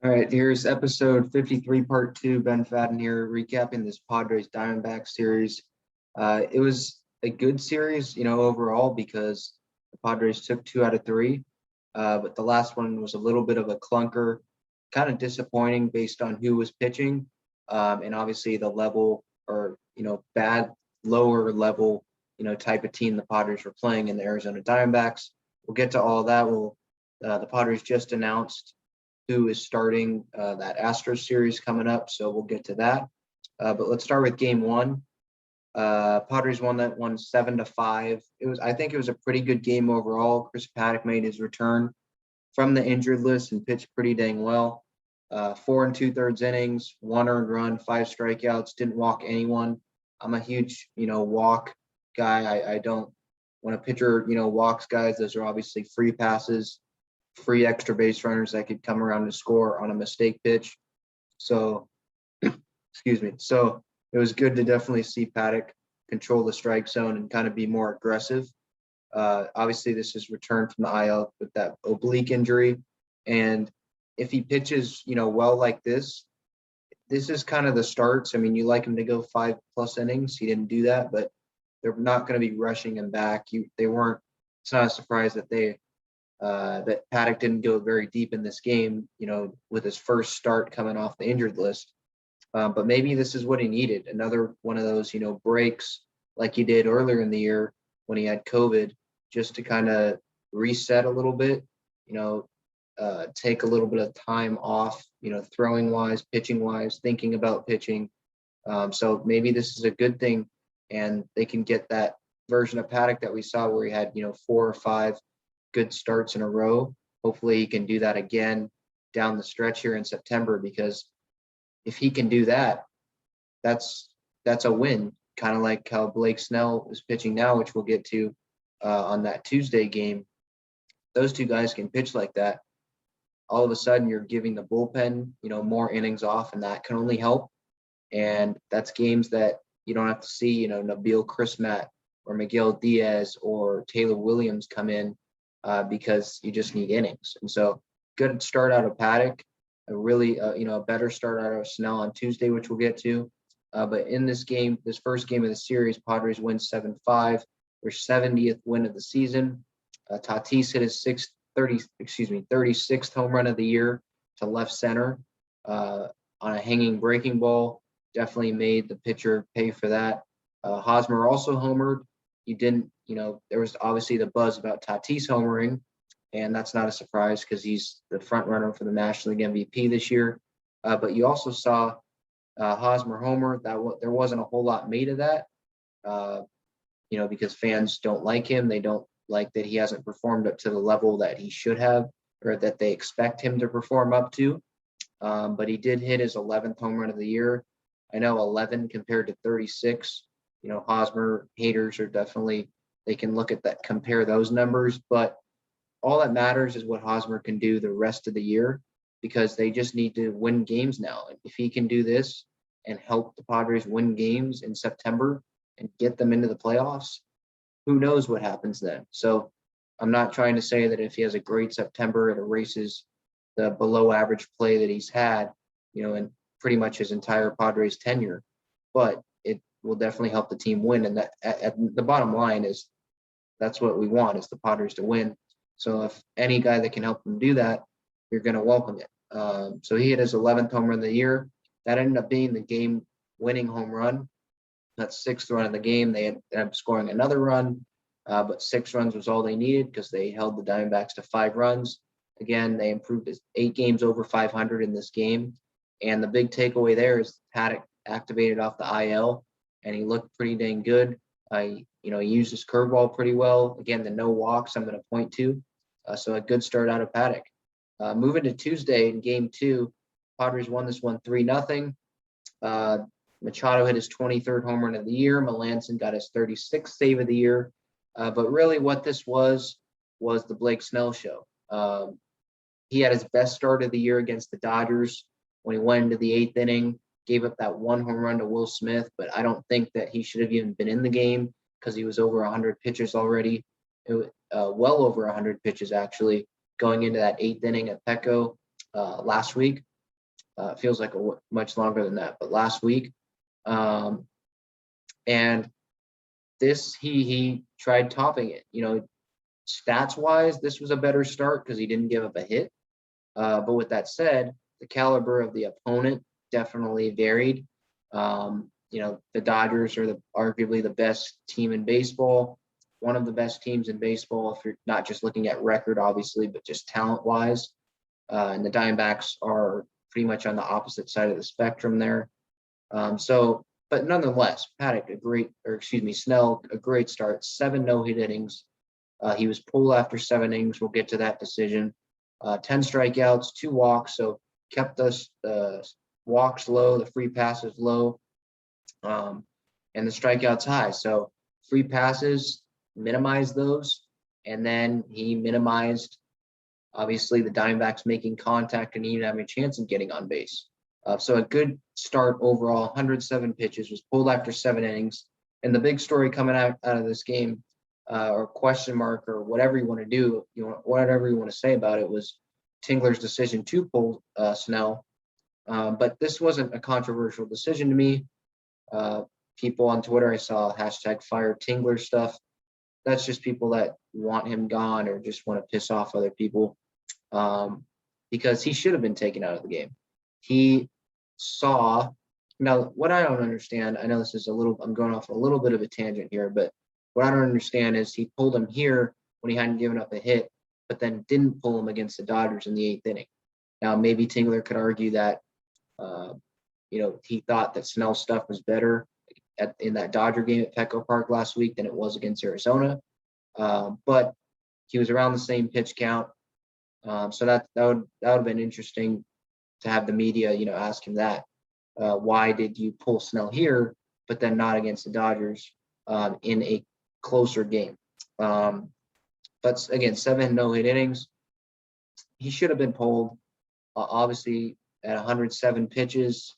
All right, here's episode 53, part two. Ben Fadden here, recapping this Padres Diamondbacks series. It was a good series, overall because the Padres took 2 out of 3. But the last one was a little bit of a clunker, kind of disappointing based on who was pitching, and obviously the level or bad lower level type of team the Padres were playing in the Arizona Diamondbacks. We'll get to all of that. The Padres just announced who is starting that Astros series coming up, so we'll get to that. But let's start with game one. Padres won that one 7-5. I think it was a pretty good game overall. Chris Paddock made his return from the injured list and pitched pretty dang well. 4 2/3 innings, 1 earned run, 5 strikeouts, didn't walk anyone. I'm a huge, walk guy. I don't, when a pitcher, walks guys, those are obviously free passes, free extra base runners that could come around and score on a mistake pitch. So, excuse me. So it was good to definitely see Paddock control the strike zone and kind of be more aggressive. Obviously, this is returned from the IL with that oblique injury. And if he pitches, well like this is kind of the starts. I mean, you like him to go 5+ innings. He didn't do that, but they're not going to be rushing him back. They weren't. It's not a surprise that that Paddock didn't go very deep in this game, with his first start coming off the injured list. But maybe this is what he needed. Another one of those, breaks like he did earlier in the year when he had COVID, just to kind of reset a little bit, take a little bit of time off, throwing wise, pitching wise, thinking about pitching. So maybe this is a good thing, and they can get that version of Paddock that we saw where he had, 4 or 5 good starts in a row. Hopefully he can do that again down the stretch here in September, because if he can do that, that's a win. Kind of like how Blake Snell is pitching now, which we'll get to on that Tuesday game. Those two guys can pitch like that. All of a sudden you're giving the bullpen, more innings off, and that can only help. And that's games that you don't have to see, Nabil Chrismat or Miguel Diaz or Taylor Williams come in, because you just need innings. And so good start out of Paddock, a really, a better start out of Snell on Tuesday, which we'll get to. But in this game, this first game of the series, Padres win 7-5, their 70th win of the season. Tatis hit his 36th home run of the year to left center on a hanging breaking ball. Definitely made the pitcher pay for that. Hosmer also homered. He didn't, there was obviously the buzz about Tatis homering, and that's not a surprise because he's the front runner for the National League MVP this year. But you also saw Hosmer homer. There wasn't a whole lot made of that, because fans don't like him. They don't like that he hasn't performed up to the level that he should have, or that they expect him to perform up to. But he did hit his 11th home run of the year. I know 11 compared to 36. Hosmer haters are definitely, they can look at that, compare those numbers, but all that matters is what Hosmer can do the rest of the year, because they just need to win games now. And if he can do this and help the Padres win games in September and get them into the playoffs, who knows what happens then. So I'm not trying to say that if he has a great September, it erases the below average play that he's had, in pretty much his entire Padres tenure, but it will definitely help the team win. And that at the bottom line is that's what we want, is the Padres to win. So if any guy that can help them do that, you're going to welcome it. So he hit his 11th home run of the year. That ended up being the game-winning home run. That's 6th run of the game. They ended up scoring another run, but 6 runs was all they needed because they held the Diamondbacks to 5 runs. Again, they improved his 8 games over 500 in this game. And the big takeaway there is Paddock activated off the IL, and he looked pretty dang good. He used his curveball pretty well. Again, the no walks I'm going to point to. So a good start out of Paddock. Moving to Tuesday in game 2, Padres won this one 3-0. Machado hit his 23rd home run of the year. Melanson got his 36th save of the year. But really what this was the Blake Snell show. He had his best start of the year against the Dodgers when he went into the 8th inning, gave up that 1 home run to Will Smith, but I don't think that he should have even been in the game because he was over 100 pitches already. Well over 100 pitches, actually, going into that 8th inning at Petco last week. It feels like much longer than that, but last week. And this, he tried topping it. Stats wise, this was a better start because he didn't give up a hit. But with that said, the caliber of the opponent definitely varied. The Dodgers are arguably the best team in baseball, one of the best teams in baseball, if you're not just looking at record, obviously, but just talent wise. And the Diamondbacks are pretty much on the opposite side of the spectrum there. But nonetheless, Snell, a great start, 7 no-hit innings. He was pulled after 7 innings. We'll get to that decision. 10 strikeouts, 2 walks, so kept us walks low, the free passes low, and the strikeouts high. So free passes, minimize those, and then he minimized, obviously, the Diamondbacks making contact and even having a chance of getting on base. So a good start overall, 107 pitches, was pulled after 7 innings. And the big story coming out of this game, or question mark, or whatever you want to do, whatever you want to say about it, was Tingler's decision to pull Snell. But this wasn't a controversial decision to me. People on Twitter, I saw #fire Tingler stuff. That's just people that want him gone or just want to piss off other people, because he should have been taken out of the game. He saw, now what I don't understand, I know this is I'm going off a little bit of a tangent here, but what I don't understand is he pulled him here when he hadn't given up a hit, but then didn't pull him against the Dodgers in the 8th inning. Now, maybe Tingler could argue that, he thought that Snell's stuff was better in that Dodger game at Petco Park last week than it was against Arizona. But he was around the same pitch count. So that would have been interesting to have the media, ask him that. Why did you pull Snell here, but then not against the Dodgers in a closer game? But again, 7 no-hit innings. He should have been pulled. Obviously, at 107 pitches,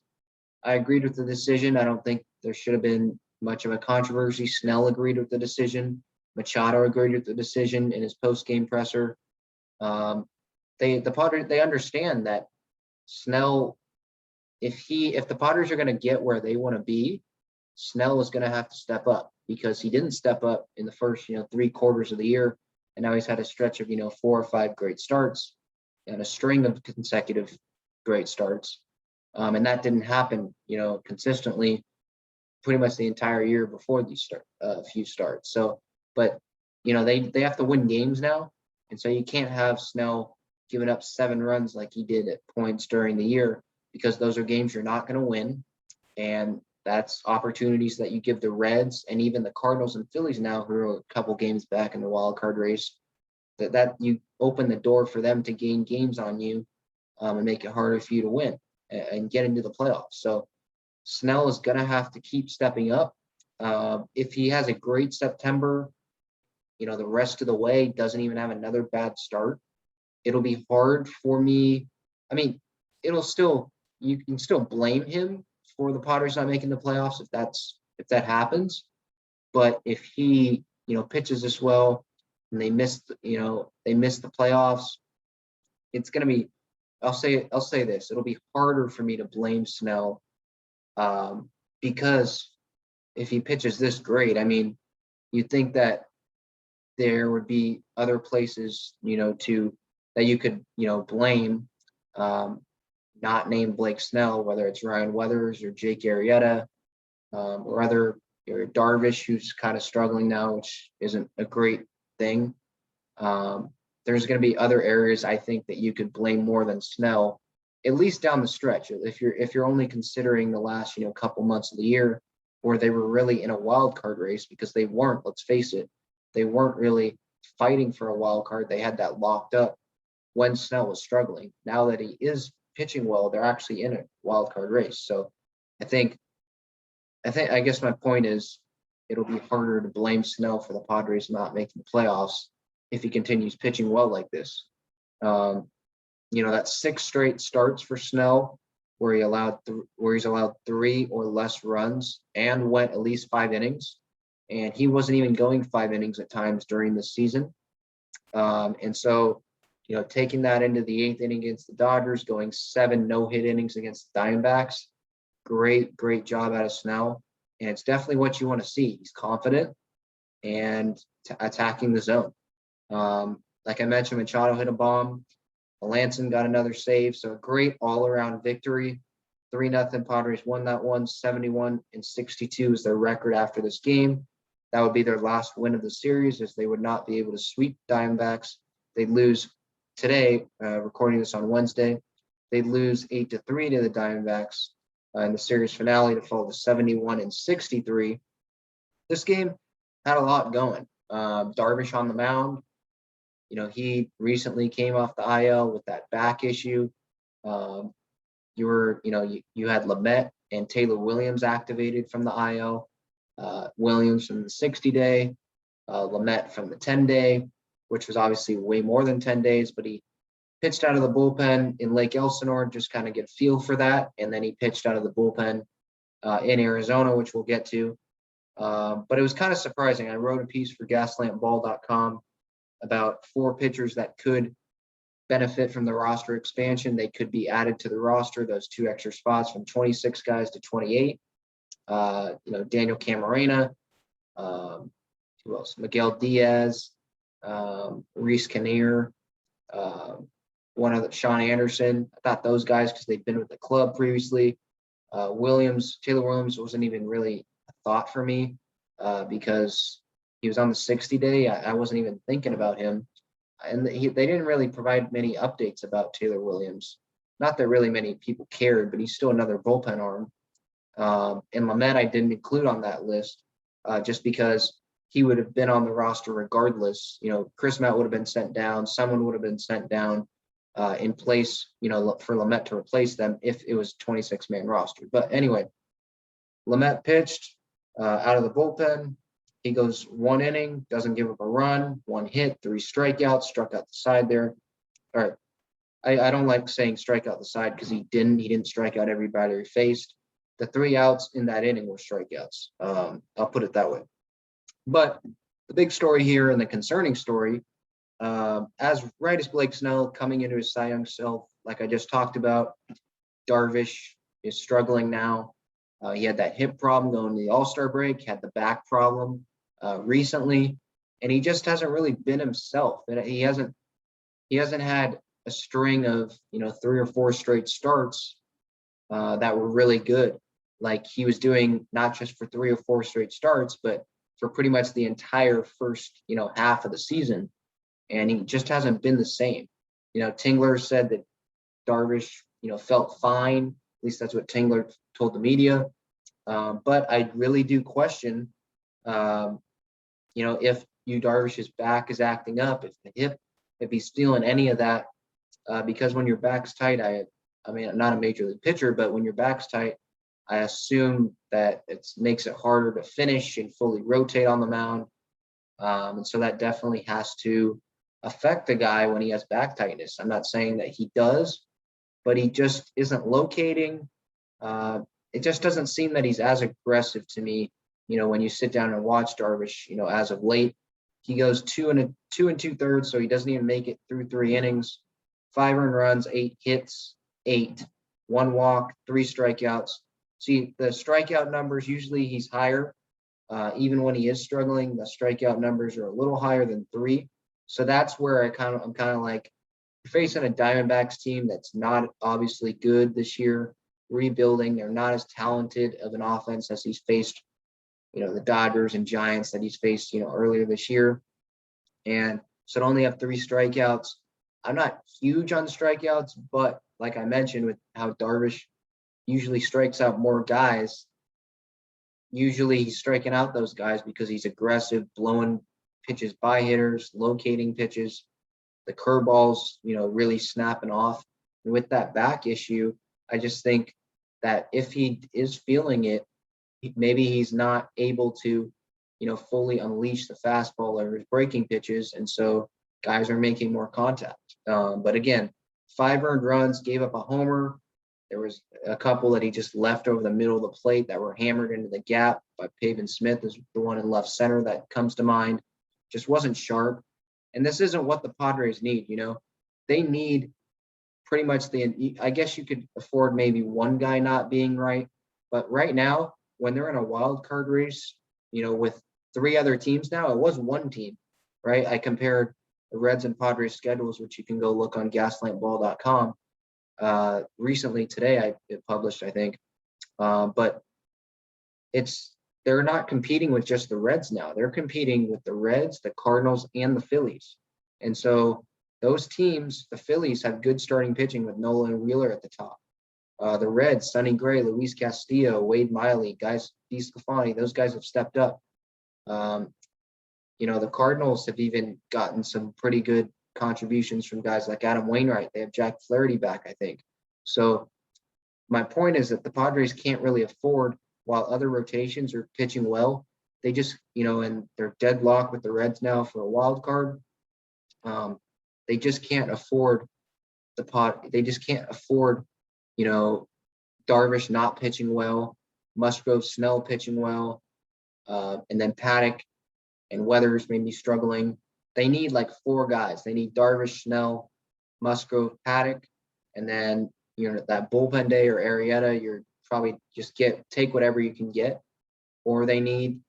I agreed with the decision. I don't think there should have been much of a controversy. Snell agreed with the decision. Machado agreed with the decision in his post-game presser. The Padres, they understand that Snell, if the Padres are going to get where they want to be, Snell is going to have to step up, because he didn't step up in the first 3 quarters of the year, and now he's had a stretch of 4 or 5 great starts and a string of consecutive great starts, and that didn't happen consistently pretty much the entire year before these few starts. So, but they have to win games now, and so you can't have Snell giving up 7 runs like he did at points during the year, because those are games you're not going to win, and that's opportunities that you give the Reds and even the Cardinals and Phillies now, who are a couple games back in the wild card race, that you open the door for them to gain games on you, and make it harder for you to win and get into the playoffs. So Snell is going to have to keep stepping up. If he has a great September, the rest of the way doesn't even have another bad start, it'll be hard for me. I mean, you can still blame him for the Padres not making the playoffs if that happens. But if he, pitches this well and they miss the playoffs, it's going to be, I'll say this, it'll be harder for me to blame Snell, because if he pitches this great, I mean, you'd think that there would be other places, that you could, blame, not name Blake Snell, whether it's Ryan Weathers or Jake Arrieta, or Darvish, who's kind of struggling now, which isn't a great thing. There's going to be other areas, I think, that you could blame more than Snell, at least down the stretch. If you're only considering the last, couple months of the year, where they were really in a wild card race, because they weren't, let's face it, they weren't really fighting for a wild card. They had that locked up when Snell was struggling. Now that he is pitching well, they're actually in a wild card race. So I guess my point is, it'll be harder to blame Snell for the Padres not making the playoffs if he continues pitching well like this. That's 6 straight starts for Snell where he's allowed 3 or less runs and went at least 5 innings. And he wasn't even going 5 innings at times during the season. And so taking that into the 8th inning against the Dodgers, going 7 no-hit innings against the Diamondbacks. Great job out of Snell. And it's definitely what you want to see. He's confident and attacking the zone. Like I mentioned, Machado hit a bomb. Melanson got another save. So a great all-around victory. 3-0 Padres won that one. 71-62 is their record after this game. That would be their last win of the series, as they would not be able to sweep Diamondbacks. They'd lose today, recording this on Wednesday. They'd lose 8-3 to the Diamondbacks in the series finale to fall to 71-63. This game had a lot going. Darvish on the mound. He recently came off the IL with that back issue. You had Lamet and Taylor Williams activated from the IL. Williams from the 60-day, Lamet from the 10-day, which was obviously way more than 10 days, but he pitched out of the bullpen in Lake Elsinore, just kind of get a feel for that. And then he pitched out of the bullpen in Arizona, which we'll get to. But it was kind of surprising. I wrote a piece for gaslampball.com about 4 pitchers that could benefit from the roster expansion. They could be added to the roster, those 2 extra spots from 26 guys to 28. Daniel Camarena, who else? Miguel Diaz, Reese Kinnear, one of Sean Anderson. I thought those guys, because they've been with the club previously. Taylor Williams wasn't even really a thought for me because he was on the 60-day. I wasn't even thinking about him. And they didn't really provide many updates about Taylor Williams. Not that really many people cared, but he's still another bullpen arm. And Lamet I didn't include on that list just because he would have been on the roster regardless. Chris Matt would have been sent down. Someone would have been sent down in place, for Lamet to replace them if it was a 26-man roster. But anyway, Lamet pitched out of the bullpen. He goes 1 inning, doesn't give up a run, 1 hit, 3 strikeouts, struck out the side there. All right. I don't like saying strike out the side because he didn't strike out every batter he faced. The 3 outs in that inning were strikeouts. I'll put it that way. But the big story here, and the concerning story, as Blake Snell coming into his Cy Young self, like I just talked about, Darvish is struggling now. He had that hip problem going to the All-Star break, had the back problem recently, and he just hasn't really been himself. And he hasn't had a string of 3 or 4 straight starts that were really good, like he was doing, not just for 3 or 4 straight starts, but for pretty much the entire first half of the season. And he just hasn't been the same. Tingler said that Darvish felt fine. At least that's what Tingler told the media. But I really do question if Darvish's back is acting up, if the hip, if he's feeling any of that, because when your back's tight, I mean, I'm not a major league pitcher, but when your back's tight, I assume that it makes it harder to finish and fully rotate on the mound. And so that definitely has to affect the guy when he has back tightness. I'm not saying that he does, but he just isn't locating. It just doesn't seem that he's as aggressive to me. When you sit down and watch Darvish, as of late, he goes 2 2/3, so he doesn't even make it through 3 innings, 5 earned runs, 8 hits, 1 walk, 3 strikeouts. See, the strikeout numbers, usually he's higher. Even when he is struggling, the strikeout numbers are a little higher than 3. So that's where I'm kind of like, you're facing a Diamondbacks team that's not obviously good this year, rebuilding. They're not as talented of an offense as he's faced, the Dodgers and Giants that he's faced, earlier this year. And so to only have 3 strikeouts, I'm not huge on strikeouts, but like I mentioned with how Darvish usually strikes out more guys, usually he's striking out those guys because he's aggressive, blowing pitches by hitters, locating pitches, the curveballs, really snapping off. And with that back issue, I just think that if he is feeling it, maybe he's not able to, fully unleash the fastball or his breaking pitches. And so guys are making more contact. But again, 5 earned runs, gave up a homer. There was a couple that he just left over the middle of the plate that were hammered into the gap by Pavin Smith is the one in left center that comes to mind. Just wasn't sharp. And this isn't what the Padres need, they need pretty much I guess you could afford maybe one guy not being right. But right now, when they're in a wild card race, with three other teams now, it was one team, right? I compared the Reds and Padres schedules, which you can go look on gaslampball.com. Recently today, it published, I think. But they're not competing with just the Reds now. They're competing with the Reds, the Cardinals, and the Phillies. And so those teams, the Phillies, have good starting pitching with Nolan Wheeler at the top. The Reds, Sonny Gray, Luis Castillo, Wade Miley, guys, DeSclafani, those guys have stepped up. The Cardinals have even gotten some pretty good contributions from guys like Adam Wainwright. They have Jack Flaherty back, I think. So my point is that the Padres can't really afford, while other rotations are pitching well, they just, and they're deadlocked with the Reds now for a wild card. They just can't afford they just can't afford, Darvish not pitching well, Musgrove, Snell pitching well, and then Paddock and Weathers may be struggling. They need like four guys. They need Darvish, Snell, Musgrove, Paddock, and then that bullpen day or Arrieta, you're probably just take whatever you can get. Or they need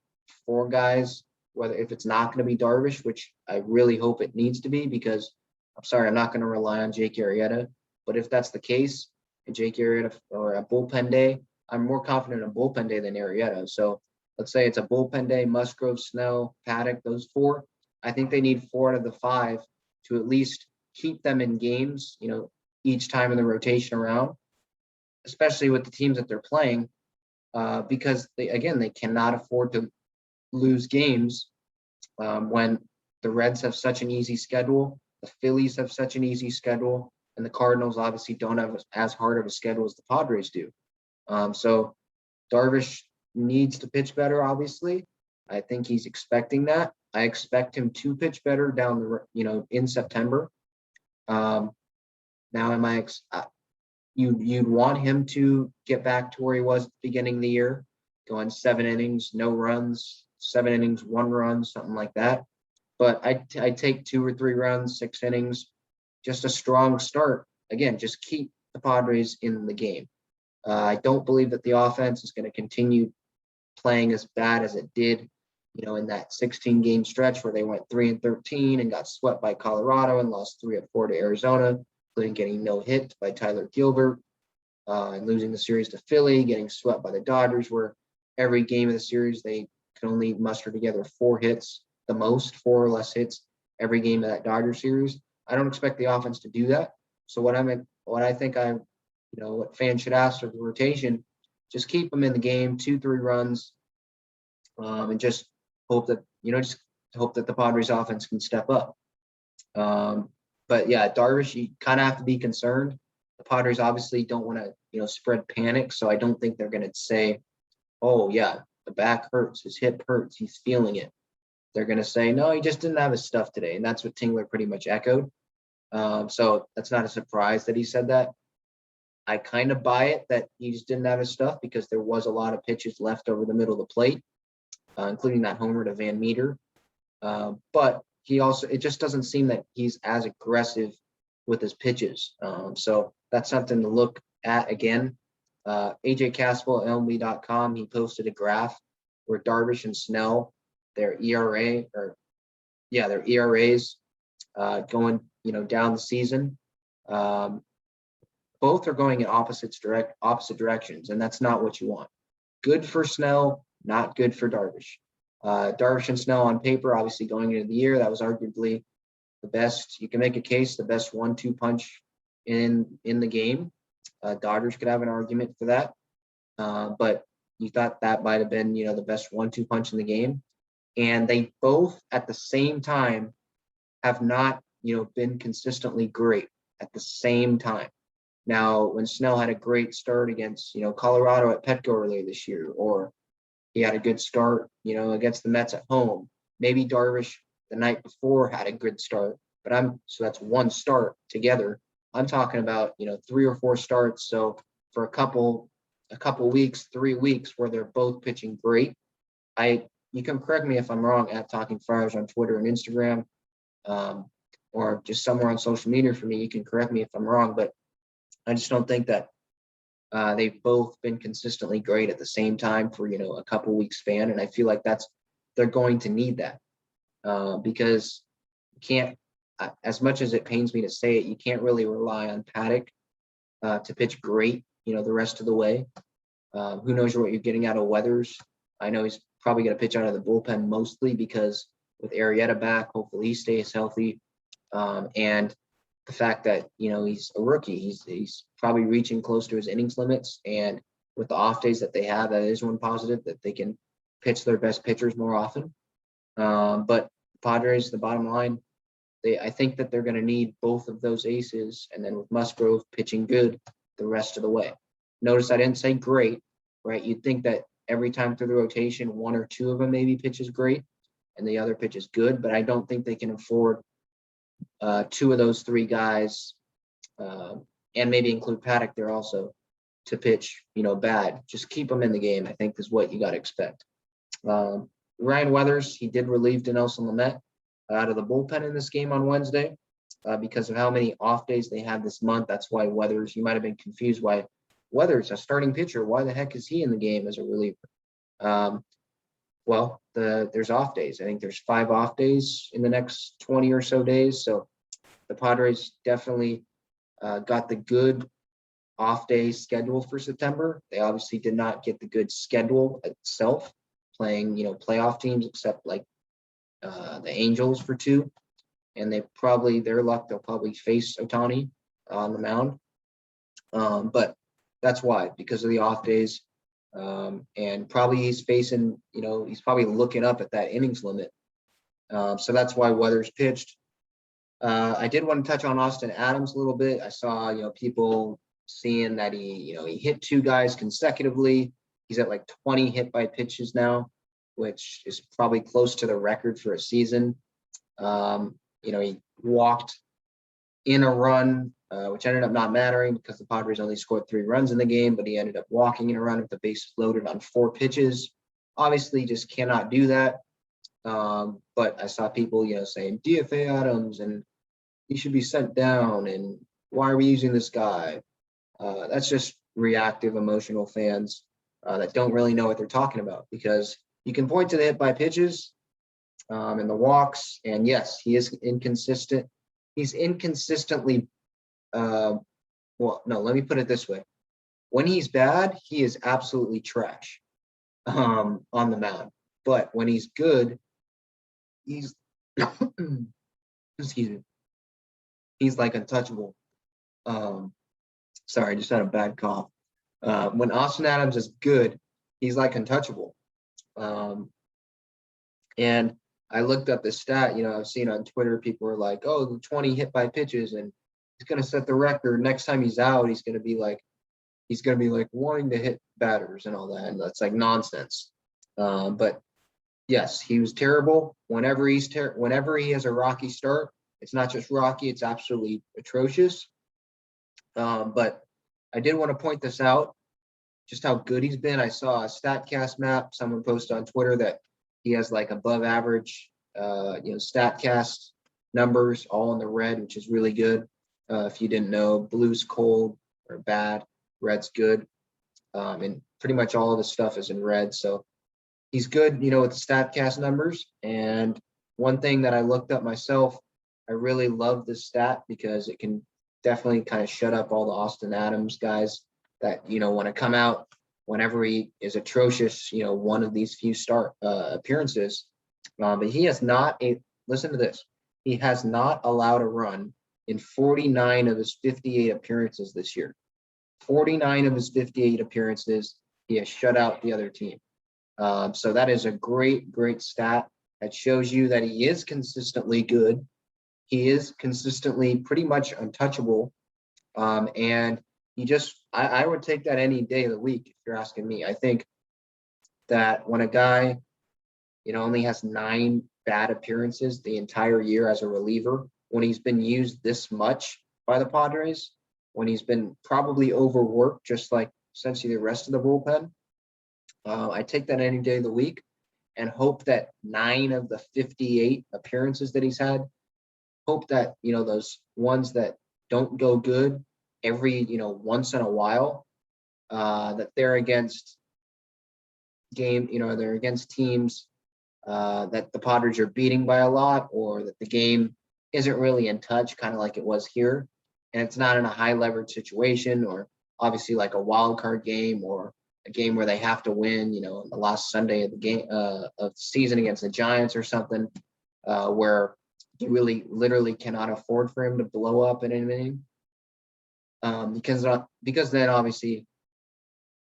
four guys, whether if it's not going to be Darvish, which I really hope it needs to be, because I'm sorry, I'm not going to rely on Jake Arrieta. But if that's the case, and Jake Arrieta or a bullpen day, I'm more confident in a bullpen day than Arrieta. So let's say it's a bullpen day, Musgrove, Snell, Paddock, those four. I think they need 4 out of the 5 to at least keep them in games, each time in the rotation around, especially with the teams that they're playing, because they cannot afford to lose games when the Reds have such an easy schedule, the Phillies have such an easy schedule, and the Cardinals obviously don't have as hard of a schedule as the Padres do. So Darvish needs to pitch better, obviously. I think he's expecting that. I expect him to pitch better in September. Now, you'd want him to get back to where he was at the beginning of the year, going 7 innings, no runs, 7 innings, 1 run, something like that. But I take 2 or 3 runs, 6 innings, just a strong start. Again, just keep the Padres in the game. I don't believe that the offense is going to continue playing as bad as it did, in that 16-game stretch where they went 3-13 and got swept by Colorado and lost 3 of 4 to Arizona, including getting no hit by Tyler Gilbert, and losing the series to Philly, getting swept by the Dodgers, where every game of the series they can only muster together 4 hits, the most 4 or less hits every game of that Dodger series. I don't expect the offense to do that. So what fans should ask of the rotation, just keep them in the game, 2-3 runs, and just hope that the Padres offense can step up. But yeah, Darvish, you kind of have to be concerned. The Padres obviously don't want to, spread panic. So I don't think they're going to say, oh yeah, the back hurts, his hip hurts, he's feeling it. They're going to say, no, he just didn't have his stuff today. And that's what Tingler pretty much echoed. So that's not a surprise that he said that. I kind of buy it that he just didn't have his stuff because there was a lot of pitches left over the middle of the plate, including that homer to Van Meter. But it just doesn't seem that he's as aggressive with his pitches. So that's something to look at again. AJ Caspel at MLB.com, he posted a graph where Darvish and Snell, their ERAs going, down the season. Both are going in opposite directions, and that's not what you want. Good for Snell, not good for Darvish. Darvish and Snell on paper, obviously going into the year, that was arguably the best. You can make a case, the best 1-2 punch in the game. Dodgers could have an argument for that, but you thought that might have been, the best 1-2 punch in the game. And they both at the same time have not, been consistently great at the same time. Now, when Snell had a great start against, Colorado at Petco earlier this year, or he had a good start, against the Mets at home, maybe Darvish the night before had a good start, so that's one start together. I'm talking about, 3 or 4 starts. So for a couple weeks, 3 weeks where they're both pitching great. You can correct me if I'm wrong at Talking Friars on Twitter and Instagram. or just somewhere on social media for me. You can correct me if I'm wrong, but I just don't think that they've both been consistently great at the same time for, a couple weeks span. And I feel like they're going to need that because you can't, as much as it pains me to say it, you can't really rely on Paddock to pitch great, the rest of the way. Who knows what you're getting out of Weathers. I know he's probably going to pitch out of the bullpen mostly because with Arrieta back, hopefully he stays healthy. And the fact that, he's a rookie, he's probably reaching close to his innings limits. And with the off days that they have, that is one positive, that they can pitch their best pitchers more often. But Padres, the bottom line, I think that they're going to need both of those aces. And then with Musgrove pitching good the rest of the way. Notice I didn't say great, right? You'd think that every time through the rotation, one or two of them maybe pitches great and the other pitches good, but I don't think they can afford two of those three guys, and maybe include Paddock there also, to pitch, bad. Just keep them in the game, I think, is what you got to expect. Ryan Weathers, he did relieve Dinelson Lamet out of the bullpen in this game on Wednesday because of how many off days they have this month. That's why Weathers, you might have been confused why Weathers, a starting pitcher, why the heck is he in the game as a reliever? Well, there's off days. I think there's 5 off days in the next 20 or so days. So the Padres definitely got the good off day schedule for September. They obviously did not get the good schedule itself, playing, playoff teams, except like the Angels for 2. And their luck, they'll probably face Ohtani on the mound. But that's why, because of the off days. And probably he's facing, he's probably looking up at that innings limit. So that's why Weathers pitched. I did want to touch on Austin Adams a little bit. I saw, people seeing that he hit 2 guys consecutively. He's at like 20 hit by pitches now, which is probably close to the record for a season. He walked in a run, which ended up not mattering because the Padres only scored 3 runs in the game, but he ended up walking in a run with the bases loaded on 4 pitches. Obviously, just cannot do that. But I saw people, saying DFA Adams and he should be sent down and why are we using this guy? That's just reactive, emotional fans that don't really know what they're talking about, because you can point to the hit by pitches and the walks, and yes, he is inconsistent. He's inconsistently, well, no, let me put it this way. When he's bad, he is absolutely trash on the mound. But when he's good, he's, excuse me, he's like untouchable. Sorry, I just had a bad cough. When Austin Adams is good, he's like untouchable. And I looked up the stat, I've seen on Twitter, people are like, oh, the 20 hit by pitches and he's going to set the record. Next time he's out, he's going to be like wanting to hit batters and all that. And that's like nonsense. But yes, he was terrible. Whenever he has a rocky start, it's not just rocky, it's absolutely atrocious. But I did want to point this out, just how good he's been. I saw a StatCast map. Someone posted on Twitter that he has like above average, StatCast numbers all in the red, which is really good. If you didn't know, blue's cold or bad, red's good. And pretty much all of the stuff is in red. So he's good, with the StatCast numbers. And one thing that I looked up myself, I really love this stat because it can definitely kind of shut up all the Austin Adams guys that, want to come out whenever he is atrocious, one of these few start appearances. But he has not, listen to this, he has not allowed a run in 49 of his 58 appearances this year. 49 of his 58 appearances, he has shut out the other team. So that is a great, great stat that shows you that he is consistently good. He is consistently pretty much untouchable. And I would take that any day of the week if you're asking me. I think that when a guy, only has 9 bad appearances the entire year as a reliever, when he's been used this much by the Padres, when he's been probably overworked, just like essentially the rest of the bullpen, I take that any day of the week and hope that 9 of the 58 appearances that he's had, hope that, those ones that don't go good every, once in a while, that they're against they're against teams that the Padres are beating by a lot, or that the game isn't really in touch, kind of like it was here. And it's not in a high leverage situation, or obviously like a wild card game, or a game where they have to win, the last Sunday of the game of the season against the Giants or something, where you really literally cannot afford for him to blow up in an inning. Because then obviously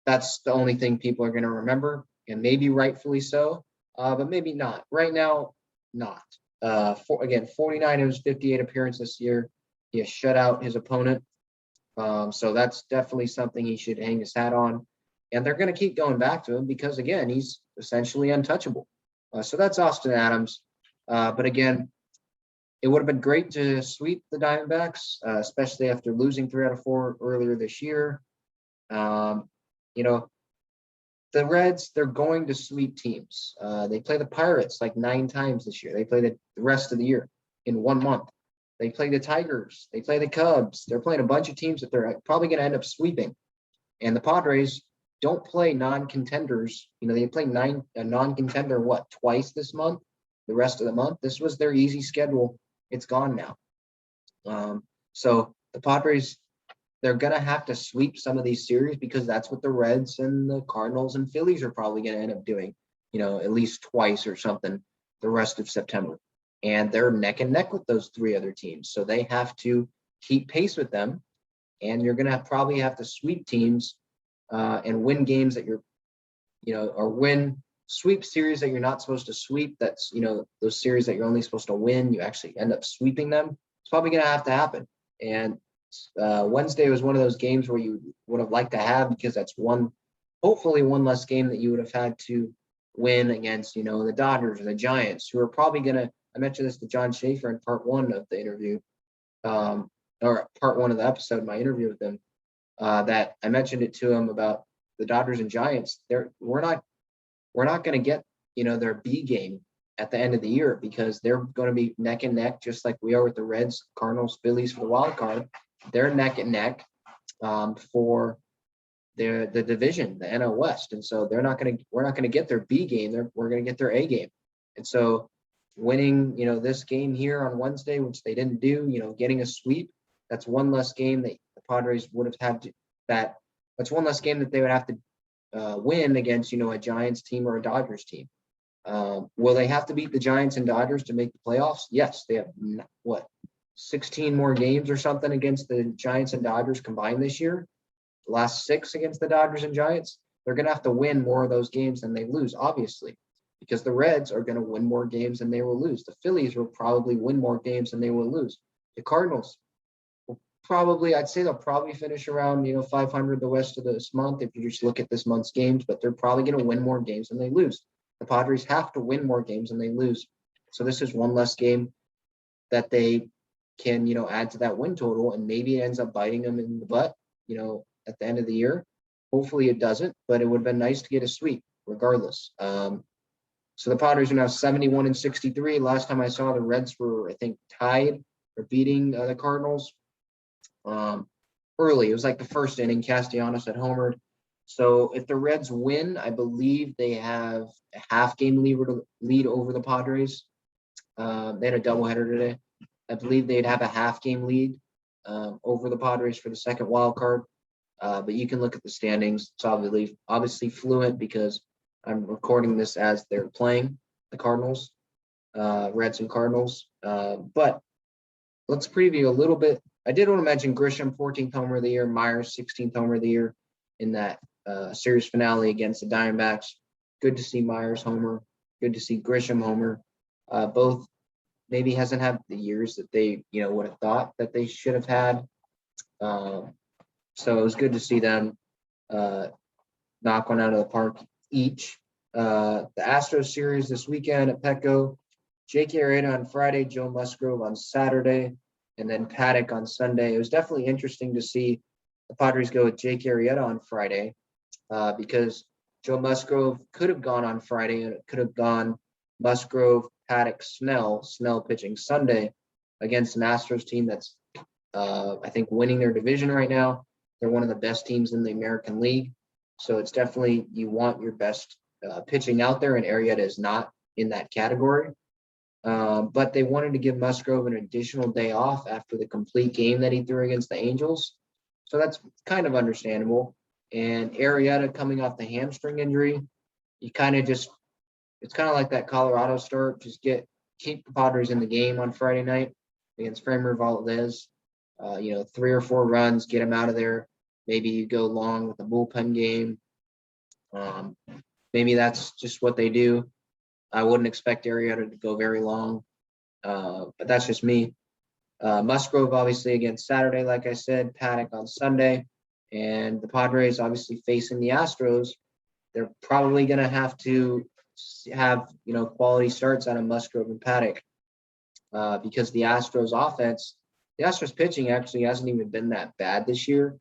that's the only thing people are going to remember, and maybe rightfully so, but maybe not. Right now, not. 49 of his 58 appearances this year, he has shut out his opponent. So that's definitely something he should hang his hat on. And they're going to keep going back to him because, again, he's essentially untouchable. So that's Austin Adams. But again, it would have been great to sweep the Diamondbacks, especially after losing 3 out of 4 earlier this year. The Reds, they're going to sweep teams. They play the Pirates like 9 times this year. They play the rest of the year in 1 month. They play the Tigers. They play the Cubs. They're playing a bunch of teams that they're probably going to end up sweeping. And the Padres don't play non-contenders. They play a non-contender, twice this month, the rest of the month. This was their easy schedule. It's gone now. So the Padres, they're going to have to sweep some of these series because that's what the Reds and the Cardinals and Phillies are probably going to end up doing, at least twice or something the rest of September. And they're neck and neck with those 3 other teams. So they have to keep pace with them. And you're going to probably have to sweep teams and win games that or win sweep series that you're not supposed to sweep. That's, those series that you're only supposed to win, you actually end up sweeping them. It's probably going to have to happen. And Wednesday was one of those games where you would have liked to have, because that's hopefully one less game that you would have had to win against, the Dodgers or the Giants, who are probably going to, I mentioned this to John Schaefer in part 1 of the interview, or part 1 of the episode, my interview with him, that I mentioned it to him about the Dodgers and Giants. We're not going to get, their B game at the end of the year, because they're going to be neck and neck, just like we are with the Reds, Cardinals, Phillies for the wild card. They're neck and neck for the division, the NL West. And so we're not going to get their B game. We're going to get their A game. And so winning, this game here on Wednesday, which they didn't do, getting a sweep, that's one less game that the Padres would have had to, that's one less game that they would have to win against, a Giants team or a Dodgers team. Will they have to beat the Giants and Dodgers to make the playoffs? Yes, they have 16 more games or something against the Giants and Dodgers combined this year. The last 6 against the Dodgers and Giants. They're going to have to win more of those games than they lose, obviously, because the Reds are going to win more games than they will lose. The Phillies will probably win more games than they will lose. The Cardinals will I'd say they'll probably finish around, 500 the rest of this month if you just look at this month's games, but they're probably going to win more games than they lose. The Padres have to win more games than they lose. So this is one less game that they can, add to that win total, and maybe it ends up biting them in the butt, at the end of the year. Hopefully it doesn't, but it would have been nice to get a sweep regardless. So the Padres are now 71 and 63. Last time I saw, the Reds were, I think, tied or beating the Cardinals early. It was like the first inning. Castellanos had homered. So if the Reds win, I believe they have a half-game lead over the Padres. They had a doubleheader today. I believe they'd have a half-game lead over the Padres for the second wild card. But you can look at the standings. It's obviously fluent because I'm recording this as they're playing the Cardinals, Reds and Cardinals. But let's preview a little bit. I did want to mention Grisham, 14th homer of the year, Myers, 16th homer of the year in that series finale against the Diamondbacks. Good to see Myers homer. Good to see Grisham homer. Both maybe hasn't had the years that they, would have thought that they should have had. So it was good to see them knock one out of the park each. The Astros series this weekend at Petco, J.K. Arrieta on Friday, Joe Musgrove on Saturday, and then Paddock on Sunday. It was definitely interesting to see the Padres go with J.K. Arrieta on Friday because Joe Musgrove could have gone on Friday, and it could have gone Musgrove, Paddock, Snell pitching Sunday. against an Astros team that's, I think, winning their division right now. They're one of the best teams in the American League. So it's definitely, you want your best pitching out there, and Arrieta is not in that category. But they wanted to give Musgrove an additional day off after the complete game that he threw against the Angels. So that's kind of understandable. And Arrieta coming off the hamstring injury, you kind of just, it's kind of like that Colorado start. Just keep the Padres in the game on Friday night against Framber Valdez. 3 or 4 runs, get him out of there. Maybe you go long with a bullpen game. Maybe that's just what they do. I wouldn't expect Arrieta to go very long, but that's just me. Musgrove, obviously, against Saturday, like I said, Paddock on Sunday, and the Padres obviously facing the Astros. They're probably going to have to have, quality starts out of Musgrove and Paddock because the Astros pitching actually hasn't even been that bad this year.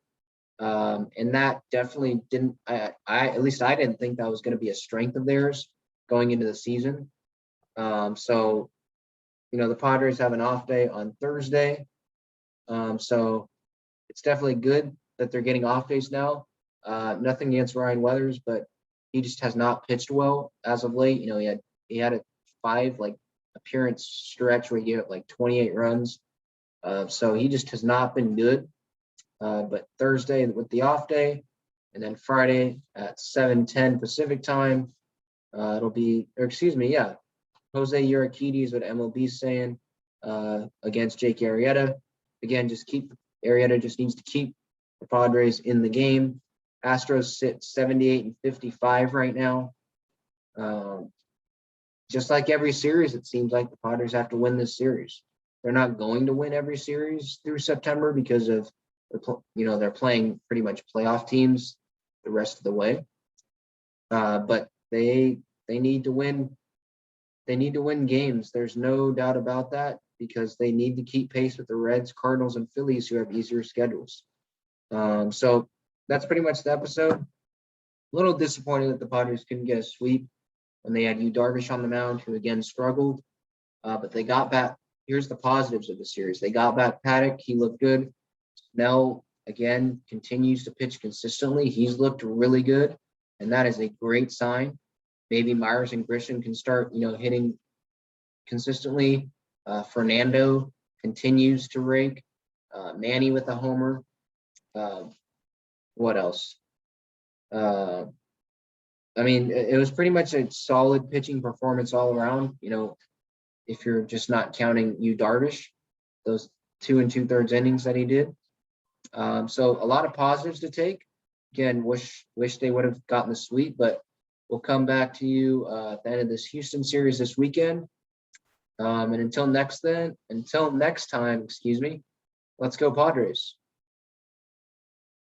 And that definitely didn't, at least I didn't think that was going to be a strength of theirs going into the season. So the Padres have an off day on Thursday. So it's definitely good that they're getting off days now. Nothing against Ryan Weathers, but he just has not pitched well as of late. He had a 5 appearance stretch where he gave up 28 runs. So he just has not been good. But Thursday with the off day, and then Friday at 7:10 Pacific time, it'll be, Jose Urquidy is what MLB's saying against Jake Arrieta. Again, Arrieta just needs to keep the Padres in the game. Astros sit 78-55 right now. Just like every series, it seems like the Padres have to win this series. They're not going to win every series through September because of, they're playing pretty much playoff teams the rest of the way. But they need to win. They need to win games. There's no doubt about that, because they need to keep pace with the Reds, Cardinals, and Phillies, who have easier schedules. So that's pretty much the episode. A little disappointed that the Padres couldn't get a sweep when they had Darvish on the mound, who again struggled. But they got back. Here's the positives of the series. They got back Paddock. He looked good. Snell, again, continues to pitch consistently. He's looked really good, and that is a great sign. Maybe Myers and Grisham can start, hitting consistently. Fernando continues to rake. Manny with a homer. What else? It was pretty much a solid pitching performance all around. If you're just not counting Darvish, those 2 2/3 innings that he did. So a lot of positives to take. Again, wish they would have gotten the sweep, but we'll come back to you at the end of this Houston series this weekend. And until next time, let's go Padres.